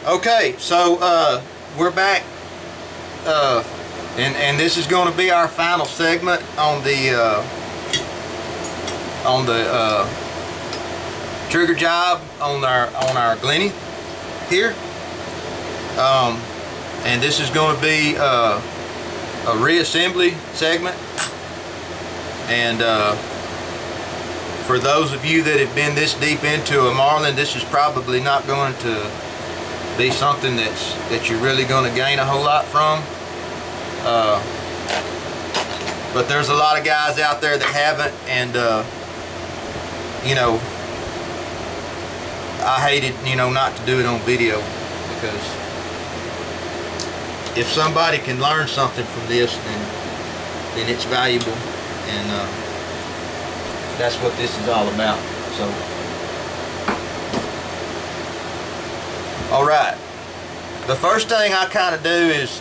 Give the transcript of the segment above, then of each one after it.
Okay, so we're back, and this is going to be our final segment on the trigger job on our Glenny here, and this is going to be a reassembly segment. And for those of you that have been this deep into a Marlin, this is probably not going to be something that you're really going to gain a whole lot from. But there's a lot of guys out there that haven't, and you know, I hated, you know, not to do it on video, because if somebody can learn something from this, then it's valuable, and that's what this is all about. So, all right, the first thing I kind of do is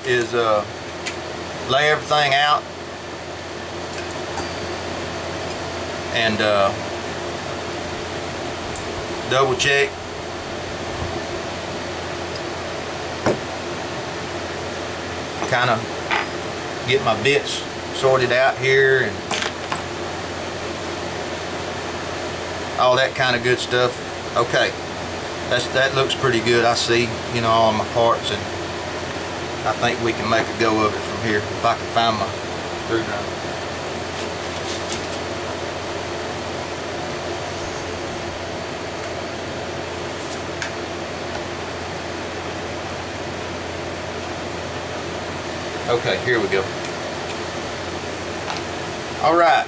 lay everything out, and double check. Kind of get my bits sorted out here and all that kind of good stuff. Okay, that looks pretty good. I see, you know, all my parts, and I think we can make a go of it from here if I can find my screwdriver. Okay, here we go. All right.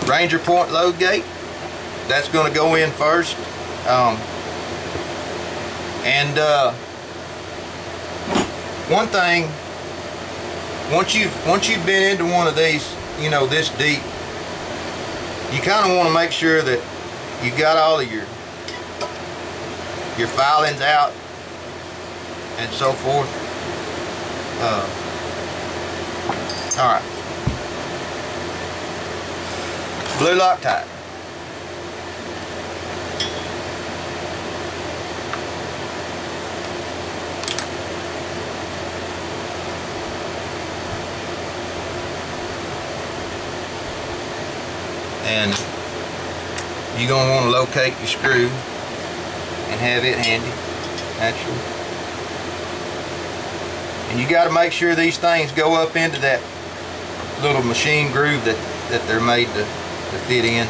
Ranger point load gate. That's going to go in first. One thing, once you've been into one of these, you know, this deep, you kind of want to make sure that you got all of your filings out and so forth. All right. Blue Loctite. And you're going to want to locate your screw and have it handy, naturally. And you got to make sure these things go up into that little machine groove that they're made to fit in.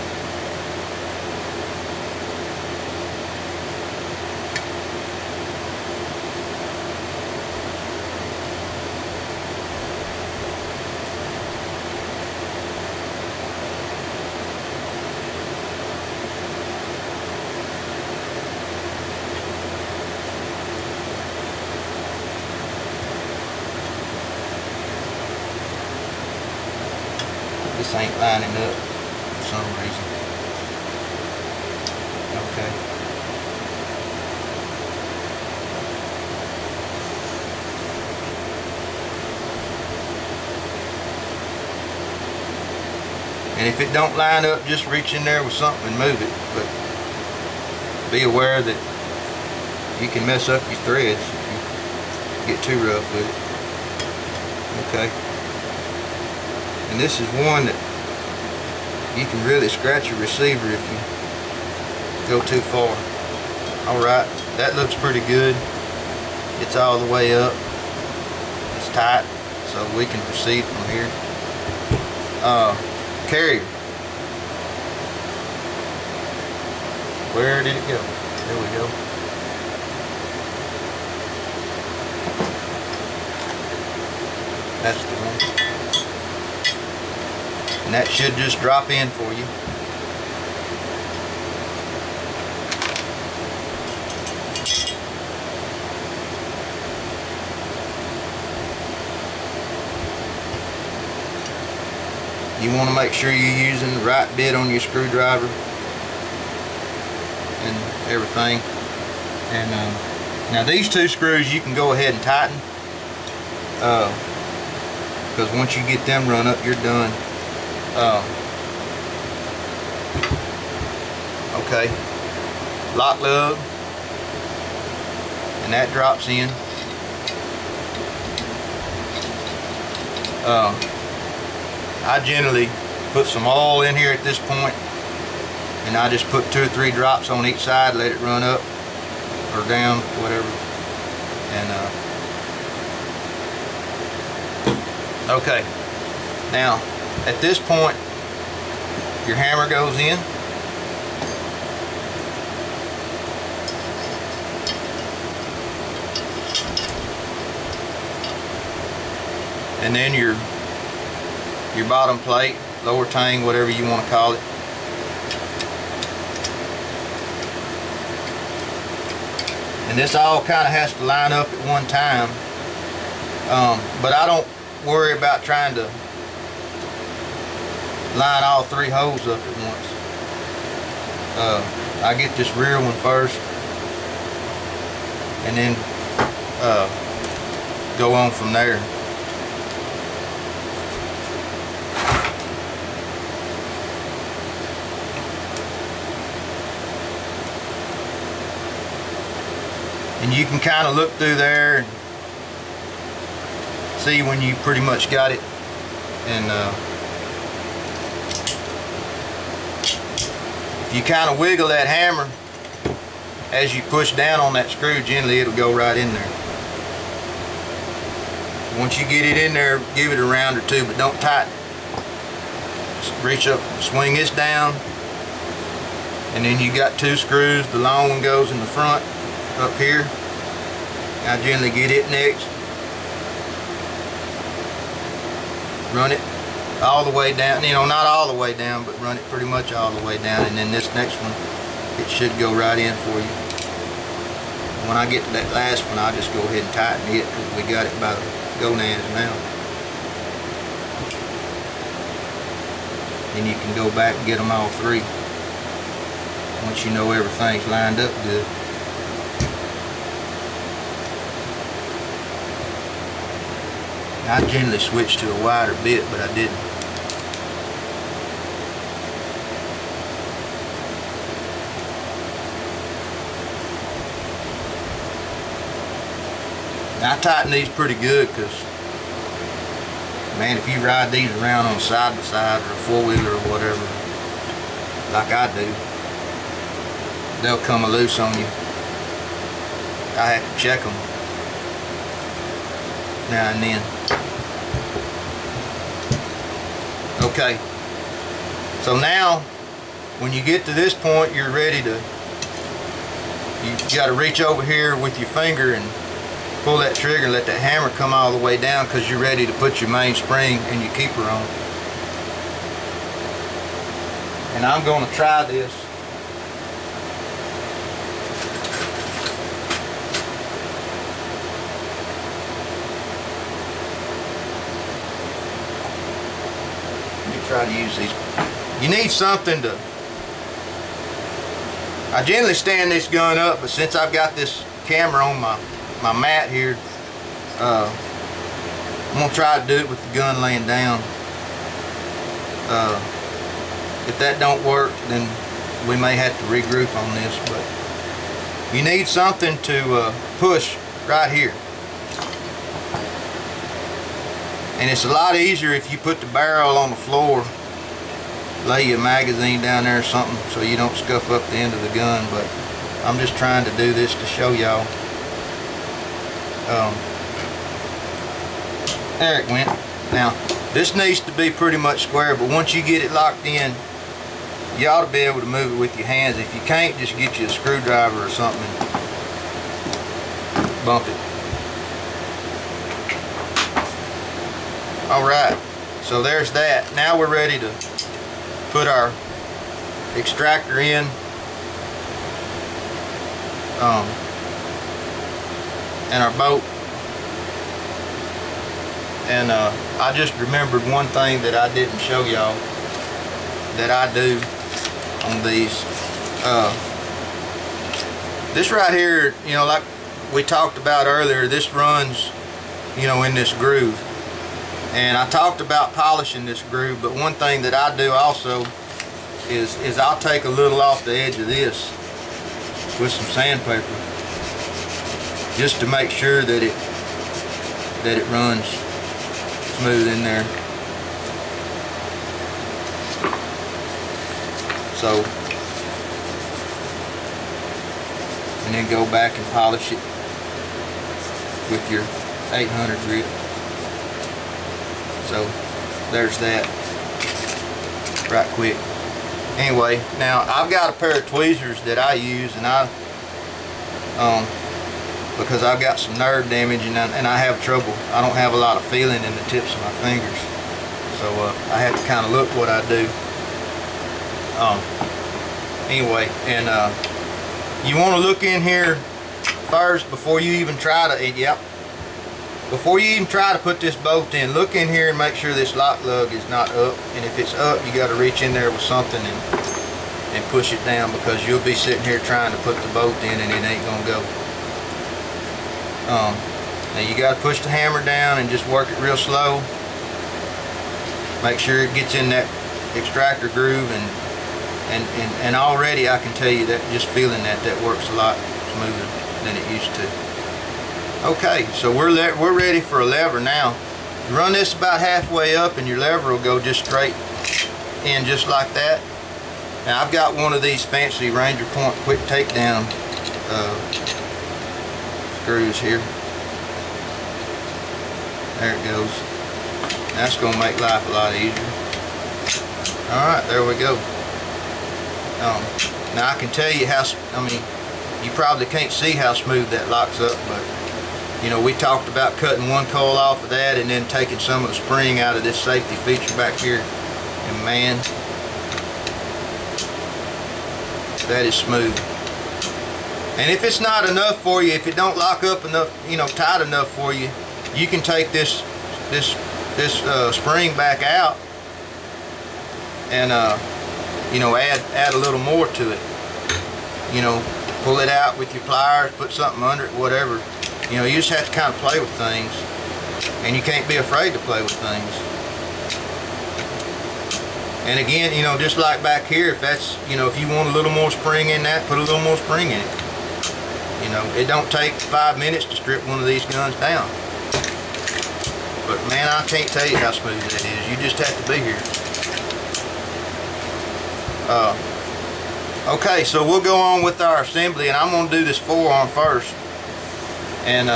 This ain't lining up for some reason. Okay. And if it don't line up, just reach in there with something and move it. But be aware that you can mess up your threads if you get too rough with it. Okay. And this is one that you can really scratch your receiver if you go too far. Alright, that looks pretty good. It's all the way up. It's tight, so we can proceed from here. Carrier. Where did it go? There we go. That's the one. And that should just drop in for you. You want to make sure you're using the right bit on your screwdriver and everything. And now these two screws you can go ahead and tighten, because once you get them run up, you're done. Okay, lock lug, and that drops in. I generally put some oil in here at this point, and I just put 2 or 3 drops on each side, let it run up or down, whatever. And okay, now at this point your hammer goes in, and then your bottom plate, lower tang, whatever you want to call it. And this all kind of has to line up at one time, but I don't worry about trying to line all 3 holes up at once. I get this rear one first, and then go on from there. And you can kind of look through there and see when you pretty much got it. And if you kind of wiggle that hammer as you push down on that screw, generally it'll go right in there. Once you get it in there, give it a round or 2, but don't tighten it. Just reach up, swing this down, and then you got 2 screws. The long one goes in the front up here. I generally get it next, run it all the way down, you know, not all the way down, but run it pretty much all the way down, and then this next one, it should go right in for you. When I get to that last one, I'll just go ahead and tighten it, because we got it by the gonads now. Then you can go back and get them all 3 once you know everything's lined up good. I generally switch to a wider bit, but I didn't. Now, I tighten these pretty good because, man, if you ride these around on side by side or a 4-wheeler or whatever, like I do, they'll come loose on you. I have to check them now and then. Okay, so now when you get to this point, you're ready to, you got to reach over here with your finger and pull that trigger and let that hammer come all the way down, because you're ready to put your mainspring and your keeper on. And I'm going to try this. Try to use these. You need something to, I generally stand this gun up, but since I've got this camera on my mat here, I'm going to try to do it with the gun laying down. If that don't work, then we may have to regroup on this, but you need something to push right here. And it's a lot easier if you put the barrel on the floor, lay your magazine down there or something so you don't scuff up the end of the gun, but I'm just trying to do this to show y'all. There it went. Now, this needs to be pretty much square, but once you get it locked in, you ought to be able to move it with your hands. If you can't, just get you a screwdriver or something and bump it. Alright, so there's that. Now we're ready to put our extractor in. And our bolt. And I just remembered one thing that I didn't show y'all that I do on these. This right here, you know, like we talked about earlier, this runs, you know, in this groove. And I talked about polishing this groove, but one thing that I do also is I'll take a little off the edge of this with some sandpaper, just to make sure that it runs smooth in there. So, and then go back and polish it with your 800 grit. So there's that right quick. Anyway, now I've got a pair of tweezers that I use, and because I've got some nerve damage and I have trouble. I don't have a lot of feeling in the tips of my fingers, so I have to kind of look what I do. Anyway, and you want to look in here first before you even try to. Before you even try to put this bolt in, look in here and make sure this lock lug is not up. And if it's up, you got to reach in there with something and push it down, because you'll be sitting here trying to put the bolt in and it ain't gonna go. Now you got to push the hammer down and just work it real slow. Make sure it gets in that extractor groove, and already I can tell you that just feeling that works a lot smoother than it used to. Okay, so we're ready for a lever now. You run this about halfway up and your lever will go just straight in, just like that. Now I've got one of these fancy Ranger Point quick takedown screws here. There it goes. That's going to make life a lot easier. Alright, there we go. Now I can tell you how, you probably can't see how smooth that locks up, but you know, we talked about cutting one coil off of that and then taking some of the spring out of this safety feature back here, and man, that is smooth. And if it's not enough for you, if it don't lock up enough, you know, tight enough for you, you can take this spring back out and you know, add a little more to it. You know, pull it out with your pliers, put something under it, whatever. You know, you just have to kind of play with things, and you can't be afraid to play with things. And again, you know, just like back here, if that's, you know, if you want a little more spring in that, put a little more spring in it. You know, it don't take 5 minutes to strip one of these guns down. But man, I can't tell you how smooth that is. You just have to be here. Okay, so we'll go on with our assembly, and I'm going to do this forearm first. And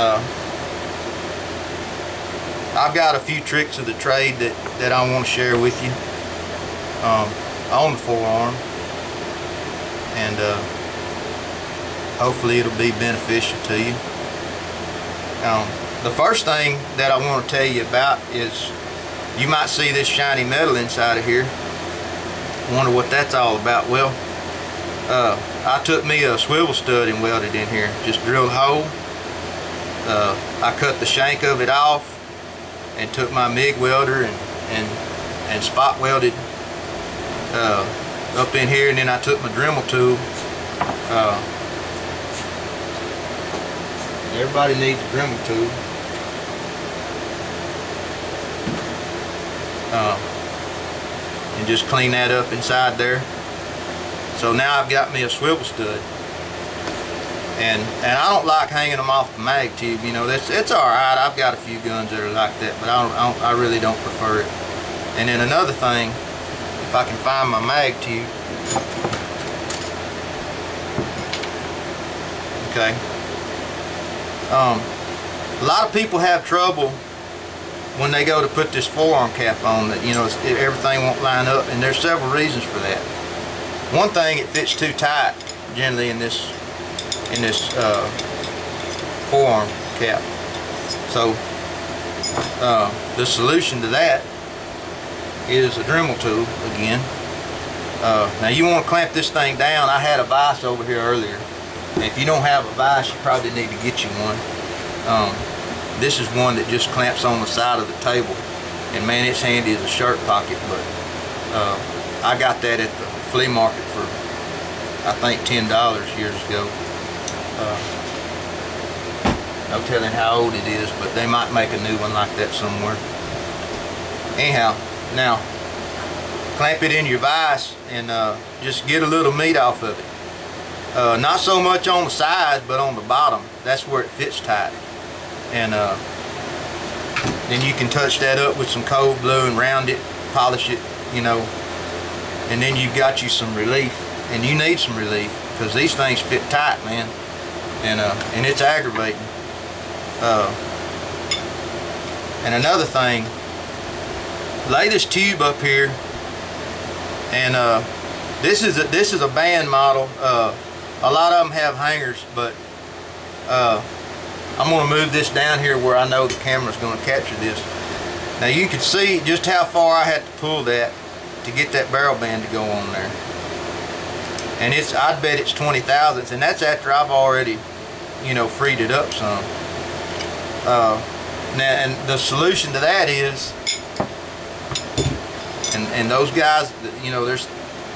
I've got a few tricks of the trade that I want to share with you on the forearm, and hopefully it'll be beneficial to you. The first thing that I want to tell you about is, you might see this shiny metal inside of here. Wonder what that's all about. Well, I took me a swivel stud and welded in here. Just drilled a hole. I cut the shank of it off and took my MIG welder and spot welded up in here, and then I took my Dremel tool. Everybody needs a Dremel tool. And just clean that up inside there. So now I've got me a swivel stud. And I don't like hanging them off the mag tube. You know, it's all right. I've got a few guns that are like that, but I really don't prefer it. And then another thing, if I can find my mag tube. Okay. A lot of people have trouble when they go to put this forearm cap on, that, you know, everything won't line up, and there's several reasons for that. One thing, it fits too tight generally in this forearm cap. So the solution to that is a Dremel tool again. Now you want to clamp this thing down. I had a vise over here earlier. And if you don't have a vise, you probably need to get you one. This is one that just clamps on the side of the table, and man, it's handy as a shirt pocket. But I got that at the flea market for, I think, $10 years ago. No telling how old it is, but they might make a new one like that somewhere. Anyhow, now clamp it in your vise and just get a little meat off of it. Not so much on the sides, but on the bottom. That's where it fits tight. And then you can touch that up with some cold glue and round it, polish it, you know, and then you've got you some relief. And you need some relief because these things fit tight, man, and it's aggravating. And another thing, lay this tube up here, and this is a band model. A lot of them have hangers, but I'm going to move this down here where I know the camera's going to capture this. Now you can see just how far I had to pull that to get that barrel band to go on there. And I'd bet it's 20 thousandths, and that's after I've already, you know, freed it up some. Now, and the solution to that is, and those guys, you know, there's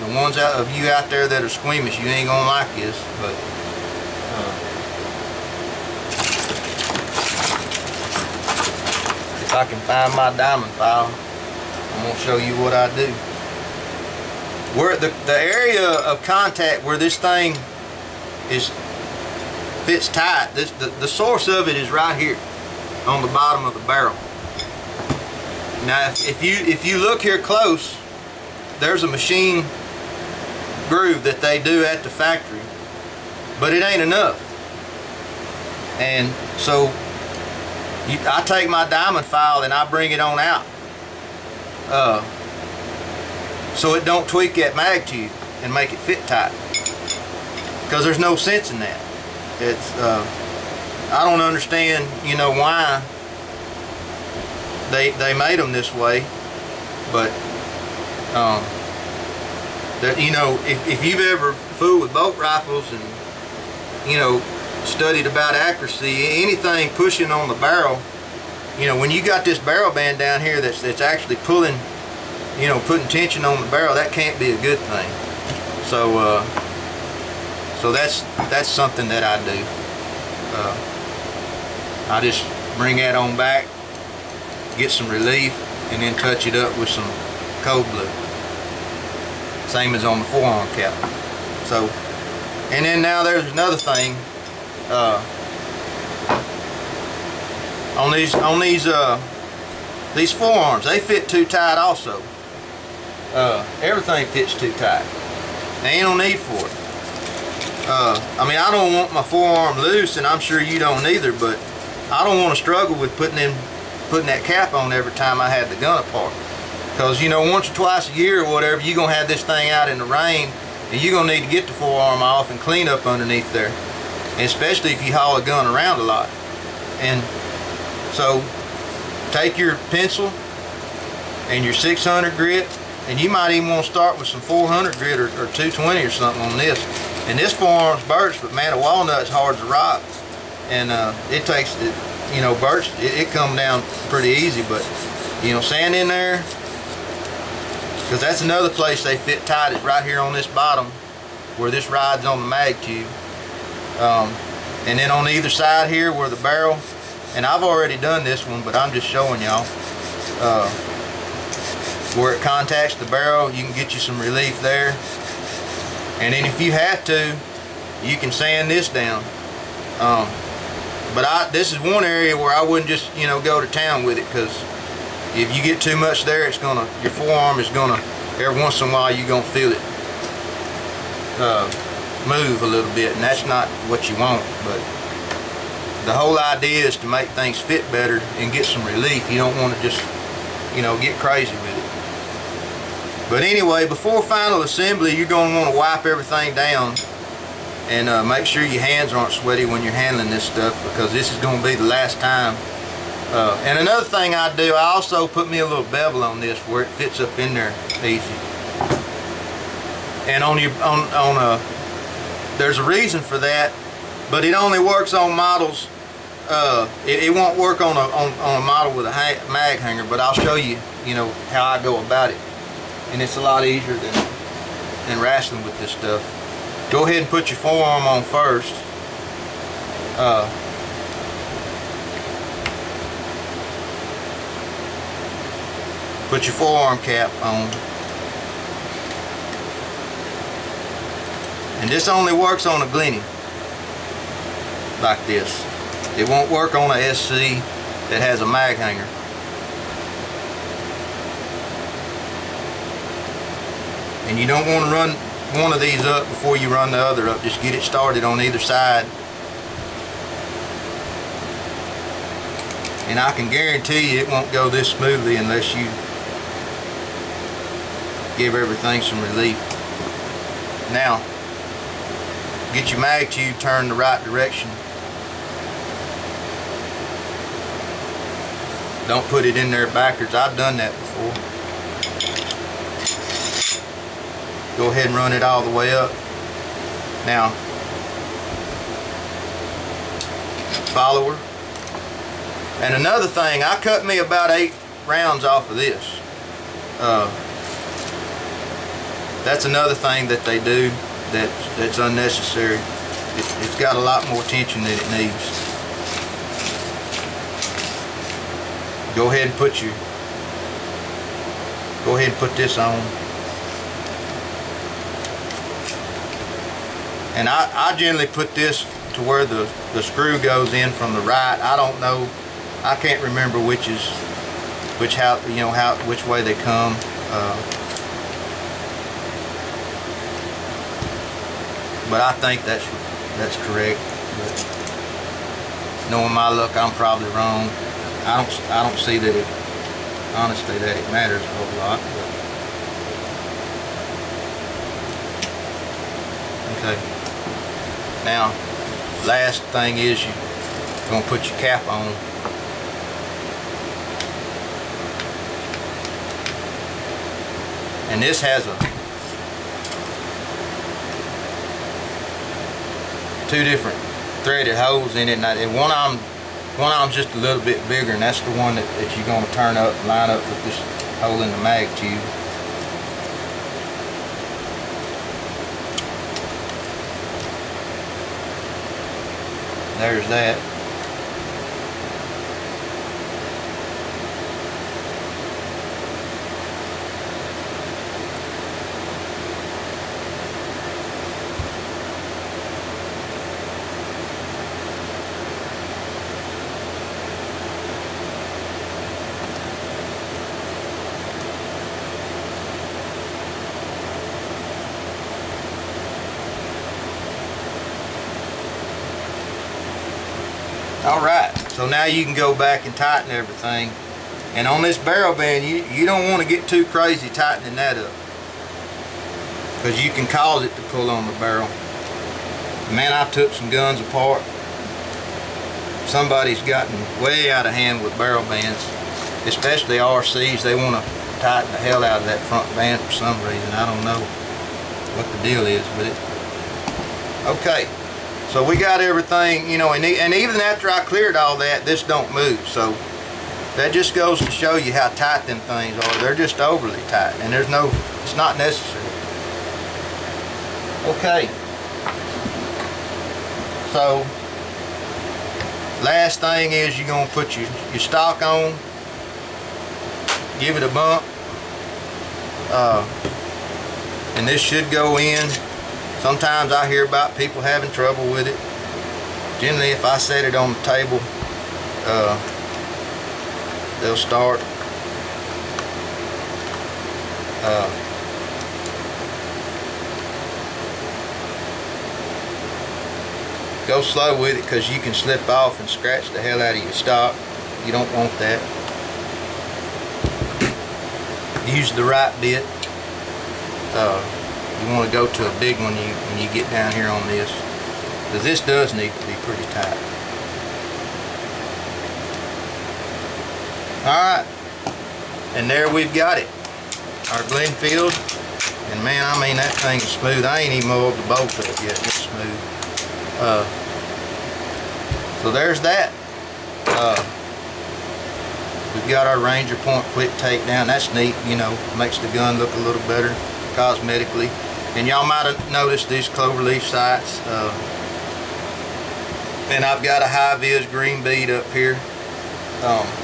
the ones of you out there that are squeamish, you ain't gonna like this, but if I can find my diamond file, I'm gonna show you what I do. Where the area of contact where this thing fits tight, the source of it is right here on the bottom of the barrel. Now if you look here close, there's a machine groove that they do at the factory, but it ain't enough. And so I take my diamond file and I bring it on out, so it don't tweak that mag tube and make it fit tight, because there's no sense in that. It's I don't understand, you know, why they made them this way, but that, you know, if you've ever fooled with bolt rifles and, you know, studied about accuracy, anything pushing on the barrel, you know, when you got this barrel band down here that's actually pulling, you know, putting tension on the barrel, that can't be a good thing. So so that's something that I do. I just bring that on back, get some relief, and then touch it up with some cold glue. Same as on the forearm cap. So, and then now there's another thing. On these forearms, they fit too tight also. Everything fits too tight. There ain't no need for it. I mean, I don't want my forearm loose, and I'm sure you don't either, but I don't want to struggle with putting that cap on every time I had the gun apart. Because, you know, once or twice a year or whatever, you're going to have this thing out in the rain, and you're going to need to get the forearm off and clean up underneath there. And especially if you haul a gun around a lot. And so, take your pencil and your 600 grit, and you might even want to start with some 400 grit or 220 or something on this. And this forearm's birch, but man, a walnut's hard as a rock. And it takes, you know, birch, it comes down pretty easy, but, you know, sand in there, because that's another place they fit tight, is right here on this bottom where this rides on the mag tube. And then on either side here where the barrel, and I've already done this one, but I'm just showing y'all, where it contacts the barrel, you can get you some relief there. And then if you have to, you can sand this down. But this is one area where I wouldn't just, you know, go to town with it, because if you get too much there, it's gonna, your forearm is gonna, every once in a while you're gonna feel it move a little bit, and that's not what you want. But the whole idea is to make things fit better and get some relief. You don't want to just, you know, get crazy with it. But anyway, before final assembly, you're going to want to wipe everything down and make sure your hands aren't sweaty when you're handling this stuff, because this is going to be the last time. And another thing I do, I also put me a little bevel on this where it fits up in there easy. And there's a reason for that, but it only works on models. It won't work on a model with a mag hanger, but I'll show you, you know, how I go about it. And it's a lot easier than wrestling with this stuff. Go ahead and put your forearm on first. Put your forearm cap on, And this only works on a Glenny like this. It won't work on a SC that has a mag hanger. And you don't want to run one of these up before you run the other up. Just get it started on either side. And I can guarantee you it won't go this smoothly unless you give everything some relief. Now, get your mag tube turned the right direction. Don't put it in there backwards. I've done that before. Go ahead and run it all the way up. Now, follower. And another thing, I cut me about 8 rounds off of this. That's another thing that they do that's unnecessary. It's got a lot more tension than it needs. Go ahead and put this on. And I generally put this to where the screw goes in from the right. I don't know, I can't remember which way they come. But I think that's correct. But knowing my luck, I'm probably wrong. I don't see that it, honestly, that it matters a whole lot. But. Okay. Now, last thing is you're gonna put your cap on. And this has two different threaded holes in it, and one of them's just a little bit bigger, and that's the one that you're going to turn up and line up with this hole in the mag tube. There's that. Alright, so now you can go back and tighten everything. And on this barrel band, you don't want to get too crazy tightening that up, because you can cause it to pull on the barrel. Man, I took some guns apart. Somebody's gotten way out of hand with barrel bands, especially RCs. They want to tighten the hell out of that front band for some reason. I don't know what the deal is with it. Okay. So we got everything, you know, and even after I cleared all that, this don't move. So that just goes to show you how tight them things are. They're just overly tight, and it's not necessary. Okay. So last thing is you're gonna put your stock on, give it a bump, and this should go in. Sometimes I hear about people having trouble with it. Generally, if I set it on the table, they'll start. Go slow with it, because you can slip off and scratch the hell out of your stock. You don't want that. Use the right bit. You want to go to a big one when you get down here on this, because this does need to be pretty tight. Alright, and there we've got it, our Glenfield. And man, I mean, that thing is smooth. I ain't even oiled the bolt up yet. It's smooth. So there's that. We've got our Ranger point quick takedown. That's neat, you know, makes the gun look a little better cosmetically. And y'all might have noticed these cloverleaf sights. And I've got a high-vis green bead up here.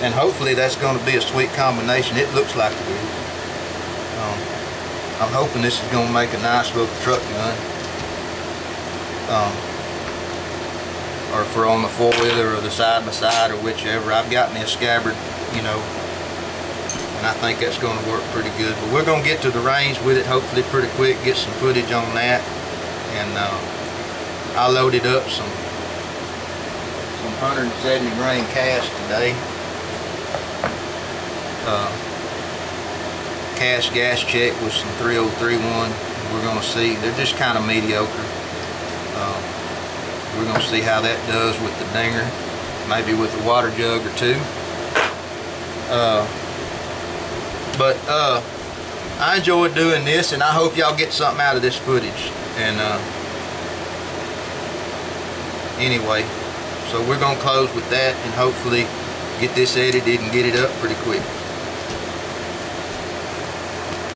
And hopefully that's going to be a sweet combination. It looks like it is. I'm hoping this is going to make a nice little truck gun. or if we're on the four-wheeler or the side-by-side or whichever. I've got me a scabbard, you know, and I think that's going to work pretty good. But we're going to get to the range with it hopefully pretty quick, get some footage on that, and I loaded up some 170 grain cast today. Cast gas check with some 3031. We're going to see. They're just kind of mediocre. We're going to see how that does with the dinger, maybe with a water jug or two. But I enjoyed doing this, and I hope y'all get something out of this footage. And anyway, so we're going to close with that and hopefully get this edited and get it up pretty quick.